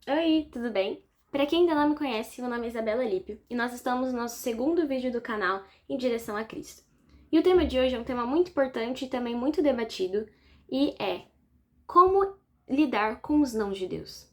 Oi, tudo bem? Para quem ainda não me conhece, meu nome é Isabela Lípio e nós estamos no nosso segundo vídeo do canal Em Direção a Cristo. E o tema de hoje é um tema muito importante e também muito debatido e é como lidar com os nãos de Deus.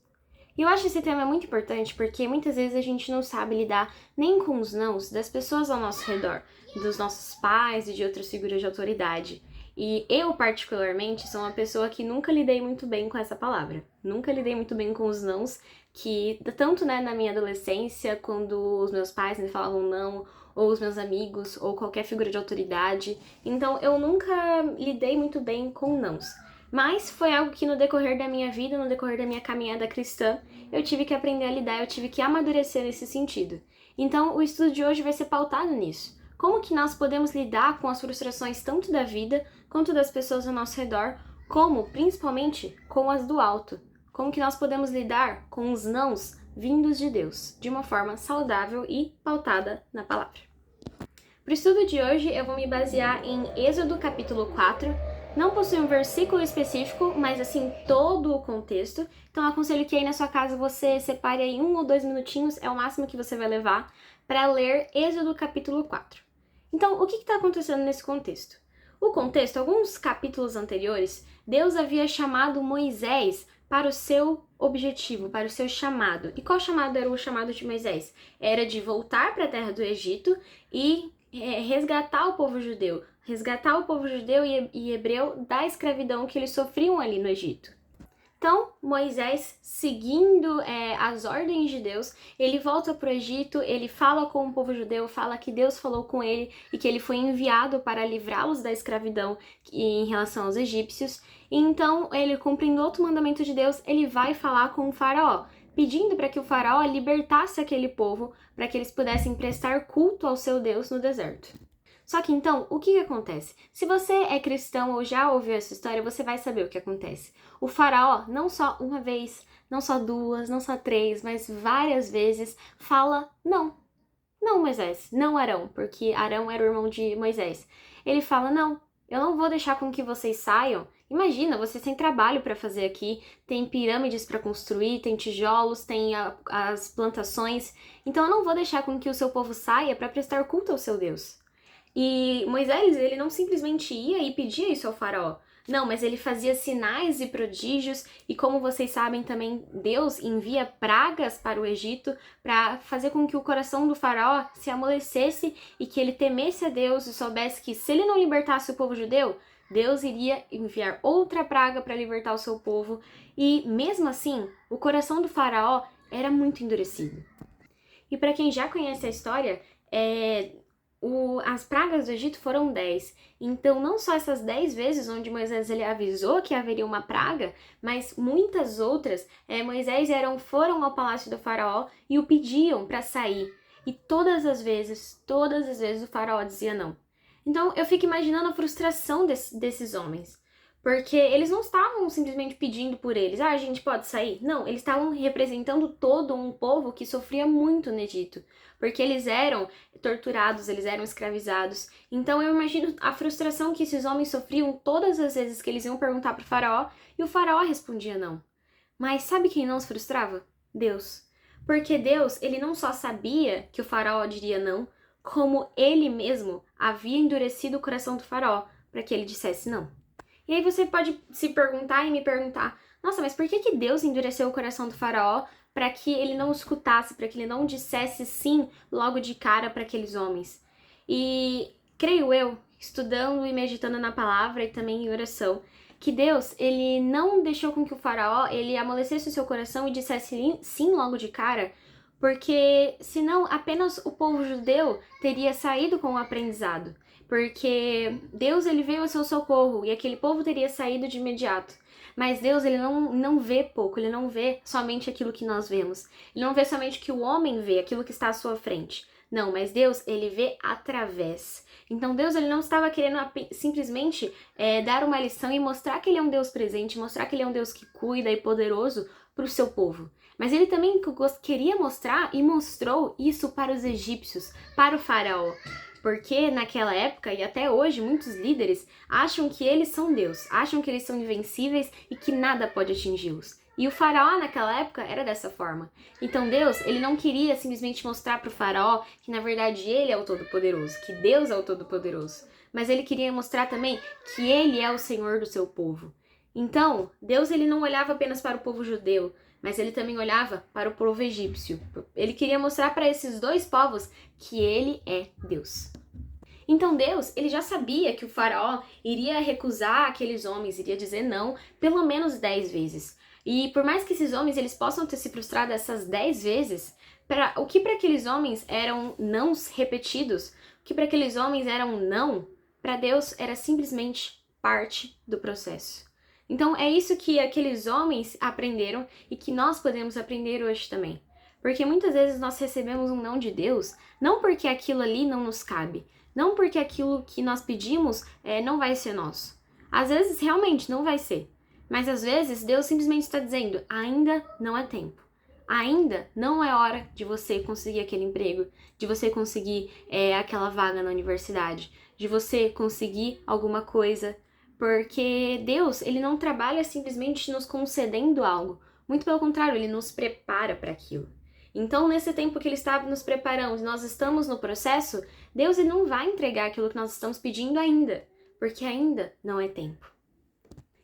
E eu acho esse tema muito importante porque muitas vezes a gente não sabe lidar nem com os nãos das pessoas ao nosso redor, dos nossos pais e de outras figuras de autoridade. E eu, particularmente, sou uma pessoa que nunca lidei muito bem com essa palavra. Nunca lidei muito bem com os nãos, que tanto na minha adolescência, quando os meus pais me falavam não, ou os meus amigos, ou qualquer figura de autoridade. Então eu nunca lidei muito bem com nãos. Mas foi algo que no decorrer da minha vida, no decorrer da minha caminhada cristã, eu tive que aprender a lidar, eu tive que amadurecer nesse sentido. Então o estudo de hoje vai ser pautado nisso. Como que nós podemos lidar com as frustrações tanto da vida quanto das pessoas ao nosso redor, como, principalmente, com as do alto. Como que nós podemos lidar com os nãos vindos de Deus, de uma forma saudável e pautada na palavra. Para o estudo de hoje, eu vou me basear em Êxodo capítulo 4. Não possui um versículo específico, mas assim, todo o contexto. Então, eu aconselho que aí na sua casa você separe aí 1 ou 2 minutinhos, é o máximo que você vai levar, para ler Êxodo capítulo 4. Então, o que está acontecendo nesse contexto? O contexto, alguns capítulos anteriores, Deus havia chamado Moisés para o seu objetivo, para o seu chamado. E qual chamado era o chamado de Moisés? Era de voltar para a terra do Egito e resgatar o povo judeu. Resgatar o povo judeu e hebreu da escravidão que eles sofriam ali no Egito. Então, Moisés, seguindo as ordens de Deus, ele volta para o Egito, ele fala com o povo judeu, fala que Deus falou com ele e que ele foi enviado para livrá-los da escravidão em relação aos egípcios. E então, ele cumprindo outro mandamento de Deus, ele vai falar com o faraó, pedindo para que o faraó libertasse aquele povo, para que eles pudessem prestar culto ao seu Deus no deserto. Só que então, o que acontece? Se você é cristão ou já ouviu essa história, você vai saber o que acontece. O faraó, não só uma vez, não só duas, não só três, mas várias vezes, fala não. Não, Moisés, não Arão, porque Arão era o irmão de Moisés. Ele fala, não, eu não vou deixar com que vocês saiam. Imagina, vocês têm trabalho para fazer aqui, tem pirâmides para construir, tem tijolos, tem as plantações. Então eu não vou deixar com que o seu povo saia para prestar culto ao seu Deus. E Moisés, ele não simplesmente ia e pedia isso ao faraó. Não, mas ele fazia sinais e prodígios, e como vocês sabem também, Deus envia pragas para o Egito para fazer com que o coração do faraó se amolecesse e que ele temesse a Deus e soubesse que se ele não libertasse o povo judeu, Deus iria enviar outra praga para libertar o seu povo. E mesmo assim, o coração do faraó era muito endurecido. E para quem já conhece a história, as pragas do Egito foram 10. Então, não só essas 10 vezes onde Moisés ele avisou que haveria uma praga, mas muitas outras, Moisés e Arão foram ao palácio do faraó e o pediam para sair. E todas as vezes o faraó dizia não. Então, eu fico imaginando a frustração desses homens. Porque eles não estavam simplesmente pedindo por eles, a gente pode sair? Não, eles estavam representando todo um povo que sofria muito no Egito. Porque eles eram torturados, eles eram escravizados. Então eu imagino a frustração que esses homens sofriam todas as vezes que eles iam perguntar para o faraó e o faraó respondia não. Mas sabe quem não os frustrava? Deus. Porque Deus, ele não só sabia que o faraó diria não, como ele mesmo havia endurecido o coração do faraó para que ele dissesse não. E aí você pode se perguntar e me perguntar, nossa, mas por que Deus endureceu o coração do faraó para que ele não escutasse, para que ele não dissesse sim logo de cara para aqueles homens? E creio eu, estudando e meditando na palavra e também em oração, que Deus, ele não deixou com que o faraó, ele amolecesse o seu coração e dissesse sim logo de cara, porque senão apenas o povo judeu teria saído com o aprendizado. Porque Deus, ele veio ao seu socorro e aquele povo teria saído de imediato. Mas Deus, ele não vê pouco, ele não vê somente aquilo que nós vemos. Ele não vê somente o que o homem vê, aquilo que está à sua frente. Não, mas Deus, ele vê através. Então Deus, ele não estava querendo simplesmente dar uma lição e mostrar que ele é um Deus presente, mostrar que ele é um Deus que cuida e poderoso para o seu povo. Mas ele também queria mostrar e mostrou isso para os egípcios, para o faraó. Porque naquela época e até hoje muitos líderes acham que eles são Deus, acham que eles são invencíveis e que nada pode atingi-los. E o faraó naquela época era dessa forma. Então Deus, ele não queria simplesmente mostrar para o faraó que na verdade ele é o Todo-Poderoso, que Deus é o Todo-Poderoso. Mas ele queria mostrar também que ele é o Senhor do seu povo. Então, Deus ele não olhava apenas para o povo judeu, mas ele também olhava para o povo egípcio. Ele queria mostrar para esses dois povos que ele é Deus. Então Deus, ele já sabia que o faraó iria recusar aqueles homens, iria dizer não pelo menos 10 vezes. E por mais que esses homens eles possam ter se frustrado essas 10 vezes, o que para aqueles homens eram nãos repetidos, o que para aqueles homens eram não, para Deus era simplesmente parte do processo. Então é isso que aqueles homens aprenderam e que nós podemos aprender hoje também. Porque muitas vezes nós recebemos um não de Deus, não porque aquilo ali não nos cabe, não porque aquilo que nós pedimos não vai ser nosso. Às vezes realmente não vai ser. Mas às vezes Deus simplesmente está dizendo, ainda não é tempo. Ainda não é hora de você conseguir aquele emprego, de você conseguir aquela vaga na universidade, de você conseguir alguma coisa. Porque Deus, ele não trabalha simplesmente nos concedendo algo. Muito pelo contrário, ele nos prepara para aquilo. Então, nesse tempo que ele está nos preparando e nós estamos no processo, Deus ele não vai entregar aquilo que nós estamos pedindo ainda, porque ainda não é tempo.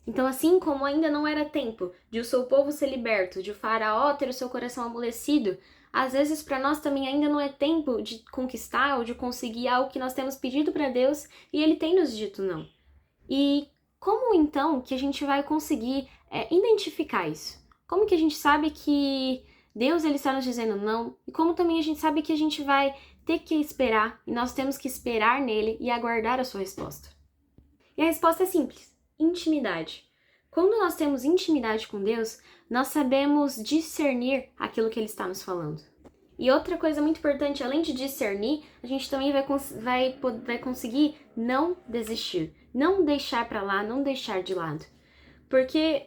Então, assim como ainda não era tempo de o seu povo ser liberto, de o faraó ter o seu coração amolecido, às vezes para nós também ainda não é tempo de conquistar ou de conseguir algo que nós temos pedido para Deus e ele tem nos dito não. E como então que a gente vai conseguir identificar isso? Como que a gente sabe que Deus ele está nos dizendo não? E como também a gente sabe que a gente vai ter que esperar e nós temos que esperar nele e aguardar a sua resposta? E a resposta é simples: intimidade. Quando nós temos intimidade com Deus, nós sabemos discernir aquilo que ele está nos falando. E outra coisa muito importante, além de discernir, a gente também vai conseguir não desistir, não deixar para lá, não deixar de lado. Porque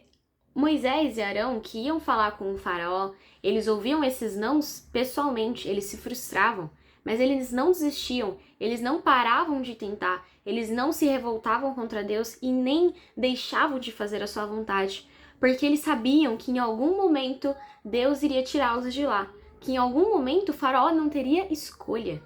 Moisés e Arão, que iam falar com o faraó, eles ouviam esses nãos pessoalmente, eles se frustravam, mas eles não desistiam, eles não paravam de tentar, eles não se revoltavam contra Deus e nem deixavam de fazer a sua vontade, porque eles sabiam que em algum momento Deus iria tirá-los de lá, que em algum momento o faraó não teria escolha.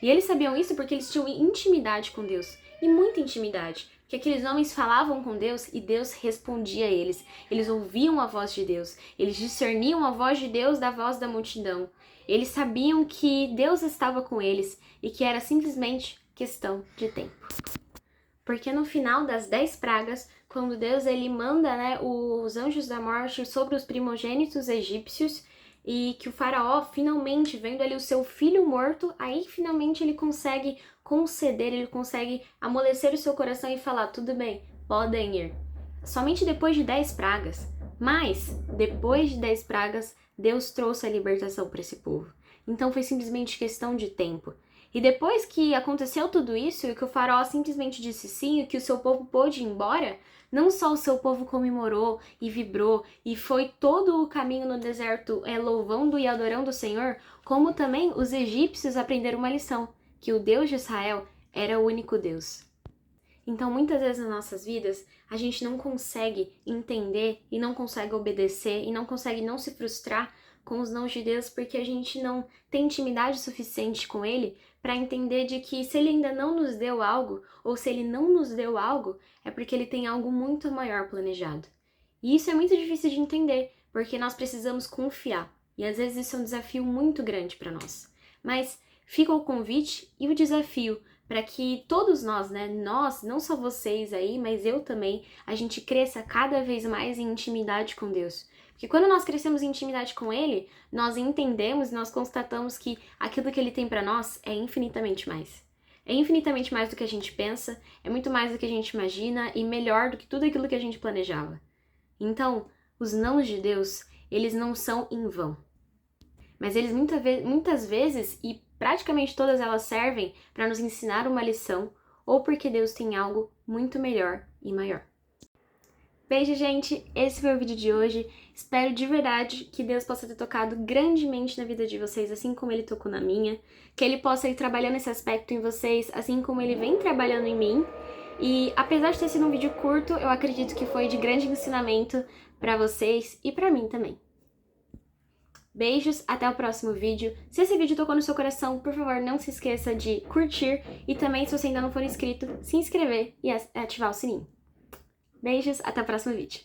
E eles sabiam isso porque eles tinham intimidade com Deus, e muita intimidade, que aqueles homens falavam com Deus e Deus respondia a eles. Eles ouviam a voz de Deus, eles discerniam a voz de Deus da voz da multidão. Eles sabiam que Deus estava com eles e que era simplesmente questão de tempo. Porque no final das 10 pragas, quando Deus ele manda os anjos da morte sobre os primogênitos egípcios, e que o faraó finalmente, vendo ali o seu filho morto, aí finalmente ele consegue conceder, ele consegue amolecer o seu coração e falar, tudo bem, podem ir. Somente depois de 10 pragas. Mas, depois de 10 pragas, Deus trouxe a libertação para esse povo. Então foi simplesmente questão de tempo. E depois que aconteceu tudo isso, e que o faraó simplesmente disse sim, e que o seu povo pôde ir embora, não só o seu povo comemorou e vibrou, e foi todo o caminho no deserto louvando e adorando o Senhor, como também os egípcios aprenderam uma lição, que o Deus de Israel era o único Deus. Então, muitas vezes nas nossas vidas, a gente não consegue entender e não consegue obedecer e não consegue não se frustrar com os nãos de Deus porque a gente não tem intimidade suficiente com Ele para entender de que se Ele ainda não nos deu algo ou se Ele não nos deu algo, é porque Ele tem algo muito maior planejado. E isso é muito difícil de entender, porque nós precisamos confiar. E às vezes isso é um desafio muito grande para nós. Mas fica o convite e o desafio para que todos nós, nós, não só vocês aí, mas eu também, a gente cresça cada vez mais em intimidade com Deus. Porque quando nós crescemos em intimidade com Ele, nós entendemos e nós constatamos que aquilo que Ele tem para nós é infinitamente mais. É infinitamente mais do que a gente pensa, é muito mais do que a gente imagina e melhor do que tudo aquilo que a gente planejava. Então, os nãos de Deus, eles não são em vão. Mas eles muitas vezes, e praticamente todas elas servem para nos ensinar uma lição ou porque Deus tem algo muito melhor e maior. Beijo, gente! Esse foi o vídeo de hoje. Espero de verdade que Deus possa ter tocado grandemente na vida de vocês, assim como Ele tocou na minha. Que Ele possa ir trabalhando esse aspecto em vocês, assim como Ele vem trabalhando em mim. E apesar de ter sido um vídeo curto, eu acredito que foi de grande ensinamento pra vocês e pra mim também. Beijos, até o próximo vídeo. Se esse vídeo tocou no seu coração, por favor, não se esqueça de curtir e também, se você ainda não for inscrito, se inscrever e ativar o sininho. Beijos, até o próximo vídeo.